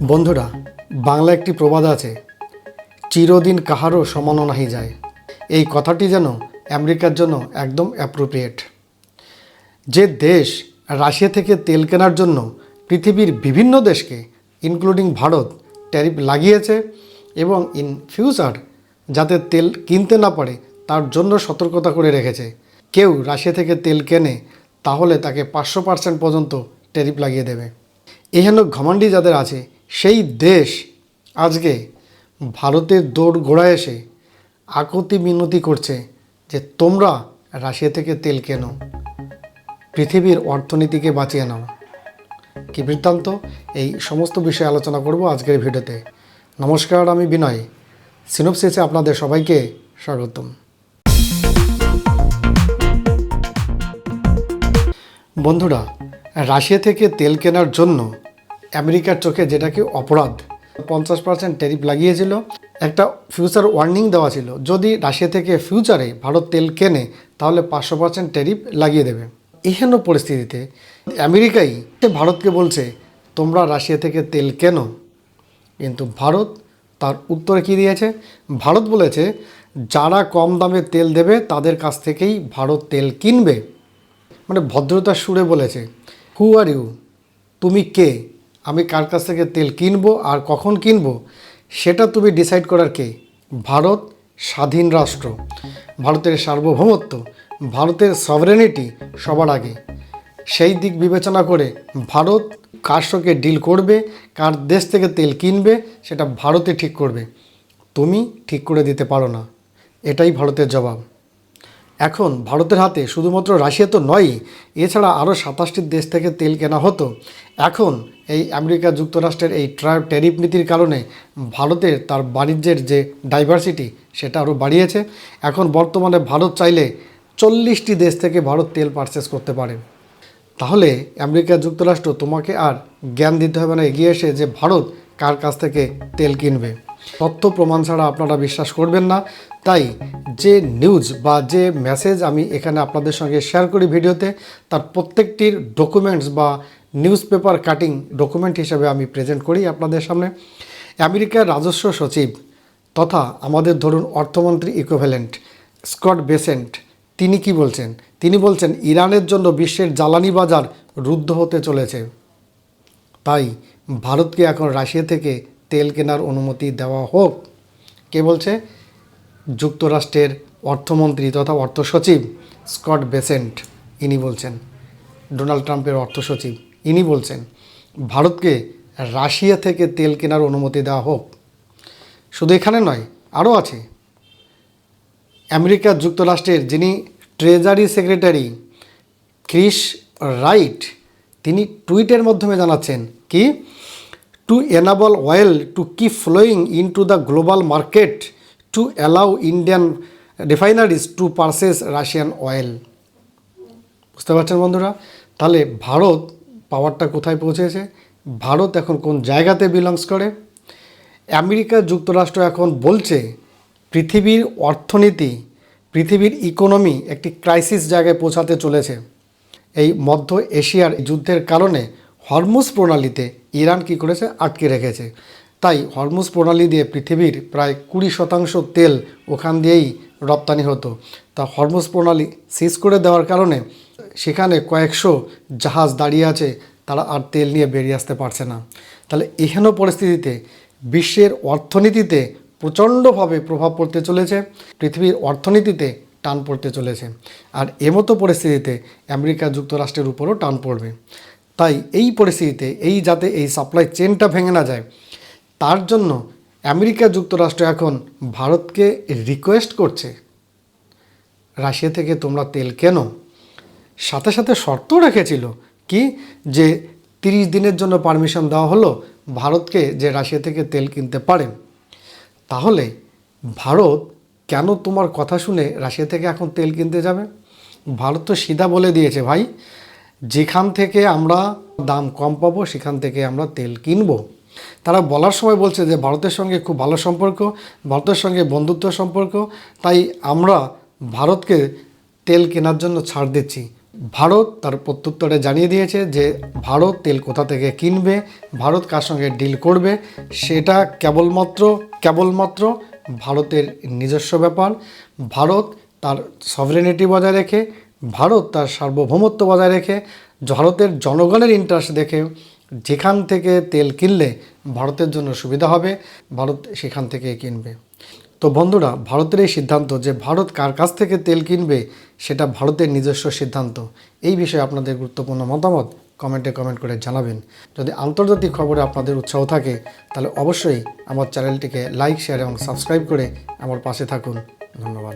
বন্ধুরা, বাংলা একটি প্রবাদ আছে, চিরদিন কাহারও সমানো নাহি যায়। এই কথাটি যেন আমেরিকার জন্য একদম অ্যাপ্রোপ্রিয়েট। যে দেশ রাশিয়া থেকে তেল কেনার জন্য পৃথিবীর বিভিন্ন দেশকে ইনক্লুডিং ভারত ট্যারিফ লাগিয়েছে এবং ইন ফিউচার যাতে তেল কিনতে না পারে তার জন্য সতর্কতা করে রেখেছে। কেউ রাশিয়া থেকে তেল কেনে তাহলে তাকে 500% পর্যন্ত ট্যারিফ লাগিয়ে দেবে। এহেন ঘমণ্ডি যাদের আছে সেই দেশ আজকে ভারতের দৌড় গোড়ায় এসে আকুতি মিনতি করছে যে তোমরা রাশিয়া থেকে তেল কেনো, পৃথিবীর অর্থনীতিকে বাঁচিয়ে নাও। কি বৃত্তান্ত, এই সমস্ত বিষয়ে আলোচনা করব আজকের ভিডিওতে। নমস্কার, আমি বিনয়। সিনোপসিসে আপনাদের সবাইকে স্বাগতম। বন্ধুরা, রাশিয়া থেকে তেল কেনার জন্য আমেরিকার চোখে যেটাকে অপরাধ, 50% ট্যারিফ লাগিয়েছিল। একটা ফিউচার ওয়ার্নিং দেওয়া ছিল, যদি রাশিয়া থেকে ফিউচারে ভারত তেল কেনে তাহলে 500% ট্যারিফ লাগিয়ে দেবে। এহেন পরিস্থিতিতে আমেরিকাই ভারতকে বলছে তোমরা রাশিয়া থেকে তেল কেনো, কিন্তু ভারত তার উত্তরে কী দিয়েছে? ভারত বলেছে যারা কম দামে তেল দেবে তাদের কাছ থেকেই ভারত তেল কিনবে। মানে ভদ্রতার সুরে বলেছে, হু আর ইউ, তুমি কে? আমি কার কাছ থেকে তেল কিনবো আর কখন কিনবো সেটা তুমি ডিসাইড করার কে? ভারত স্বাধীন রাষ্ট্র, ভারতের সার্বভৌমত্ব, ভারতের সভরেনিটি সবার আগে। সেই দিক বিবেচনা করে ভারত কার সঙ্গে ডিল করবে, কার দেশ থেকে তেল কিনবে সেটা ভারতে ঠিক করবে, তুমি ঠিক করে দিতে পারো না। এটাই ভারতের জবাব। এখন ভারতের হাতে শুধুমাত্র রাশিয়া তো নয়, এছাড়া আরও 27টি দেশ থেকে তেল কেনা হতো। এখন এই আমেরিকা যুক্তরাষ্ট্রের এই ট্যারিফ নীতির কারণে ভারতের তার বাণিজ্যের যে ডাইভার্সিটি সেটা আরও বাড়িয়েছে। এখন বর্তমানে ভারত চাইলে 40টি দেশ থেকে ভারত তেল পারচেস করতে পারে। তাহলে আমেরিকা যুক্তরাষ্ট্র তোমাকে আর জ্ঞান দিতে হবে না এগিয়ে এসে যে ভারত কার কাছ থেকে তেল কিনবে। তথ্য প্রমাণ ছাড়া আপনারা বিশ্বাস করবেন না। তাই যে নিউজ বা যে মেসেজ আমি এখানে আপনাদের সঙ্গে শেয়ার করি ভিডিওতে, তার প্রত্যেকটির ডকুমেন্টস বা নিউজ পেপার কাটিং ডকুমেন্ট হিসেবে আমি প্রেজেন্ট করি আপনাদের সামনে। আমেরিকার রাজস্ব সচিব তথা আমাদের ধরুন অর্থমন্ত্রী ইকুইভ্যালেন্ট স্কট বেসেন্ট, তিনি কি বলছেন? তিনি বলছেন ইরানের জন্য বিশ্বের জ্বালানি বাজার রুদ্ধ হতে চলেছে। তাই ভারতকে এখন রাশিয়া থেকে তেল কেনার অনুমতি দেওয়া হোক। কে বলছে? যুক্তরাষ্ট্রের অর্থমন্ত্রী তথা অর্থ সচিব স্কট বেসেন্ট, ইনি বলছেন। ডোনাল্ড ট্রাম্পের অর্থ সচিব, ইনি বলছেন ভারতকে রাশিয়া থেকে তেল কেনার অনুমতি দেওয়া হোক। শুধু এখানে নয়, আরও আছে। আমেরিকা যুক্তরাষ্ট্রের যিনি ট্রেজারি সেক্রেটারি ক্রিস রাইট, তিনি টুইটের মাধ্যমে জানাচ্ছেন কি, to enable oil to keep flowing into the global market to allow Indian refineries to purchase Russian oil. বুঝতে পারছেন বন্ধুরা? তাহলে ভারত পাওয়ারটা কোথায় পৌঁছেছে? ভারত এখন কোন জায়গাতে বিলংস করে? আমেরিকা যুক্তরাষ্ট্র এখন বলছে পৃথিবীর অর্থনীতি, পৃথিবীর ইকোনমি একটি ক্রাইসিস জায়গায় পৌঁছাতে চলেছে। এই মধ্য এশিয়ার যুদ্ধের কারণে হরমুজ প্রণালীতে ইরান কি করেছে? আটকে রেখেছে। তাই হরমুজ প্রণালী দিয়ে পৃথিবীর প্রায় 20% তেল ওখান দিয়েই রপ্তানি হতো। তা হরমুজ প্রণালী সিজ করে দেওয়ার কারণে সেখানে কয়েকশো জাহাজ দাঁড়িয়ে আছে, তারা আর তেল নিয়ে বেরিয়ে আসতে পারছে না। তাহলে এহেন পরিস্থিতিতে বিশ্বের অর্থনীতিতে প্রচণ্ডভাবে প্রভাব পড়তে চলেছে, পৃথিবীর অর্থনীতিতে টান পড়তে চলেছে। আর এমতো পরিস্থিতিতে আমেরিকা যুক্তরাষ্ট্রের উপরও টান পড়বে। তাই এই পরিস্থিতিতে যাতে এই সাপ্লাই চেনটা ভেঙে না যায়, তার জন্য আমেরিকা যুক্তরাষ্ট্র এখন ভারতকে রিকোয়েস্ট করছে রাশিয়া থেকে তোমরা তেল কেনো। সাথে সাথে শর্তও রেখেছিল কি, যে 30 দিনের জন্য পারমিশন দেওয়া হলো ভারতকে যে রাশিয়া থেকে তেল কিনতে পারেন। তাহলে ভারত কেন তোমার কথা শুনে রাশিয়া থেকে এখন তেল কিনতে যাবে? ভারত তো সিধা বলে দিয়েছে, ভাই যেখান থেকে আমরা দাম কম পাবো সেখান থেকে আমরা তেল কিনবো। তারা বলার সময় বলছে যে ভারতের সঙ্গে খুব ভালো সম্পর্ক, ভারতের সঙ্গে বন্ধুত্ব সম্পর্ক, তাই আমরা ভারতকে তেল কেনার জন্য ছাড় দিচ্ছি। ভারত তার প্রত্যুত্তরে জানিয়ে দিয়েছে যে ভারত তেল কোথা থেকে কিনবে, ভারত কার সঙ্গে ডিল করবে, সেটা কেবলমাত্র ভারতের নিজস্ব ব্যাপার। ভারত তার সভরেনিটি বজায় রেখে, ভারত তার সার্বভৌমত্ব বজায় রেখে, ভারতের জনগণের ইন্টারেস্ট দেখে যেখান থেকে তেল কিনলে ভারতের জন্য সুবিধা হবে, ভারত সেখান থেকে কিনবে। তো বন্ধুরা, ভারতের এই সিদ্ধান্ত যে ভারত কার কাছ থেকে তেল কিনবে সেটা ভারতের নিজস্ব সিদ্ধান্ত। এই বিষয়ে আপনাদের গুরুত্বপূর্ণ মতামত কমেন্ট করে জানাবেন। যদি আন্তর্জাতিক খবরে আপনাদের উৎসাহ থাকে তাহলে অবশ্যই আমার চ্যানেলটিকে লাইক, শেয়ার এবং সাবস্ক্রাইব করে আমার পাশে থাকুন। ধন্যবাদ।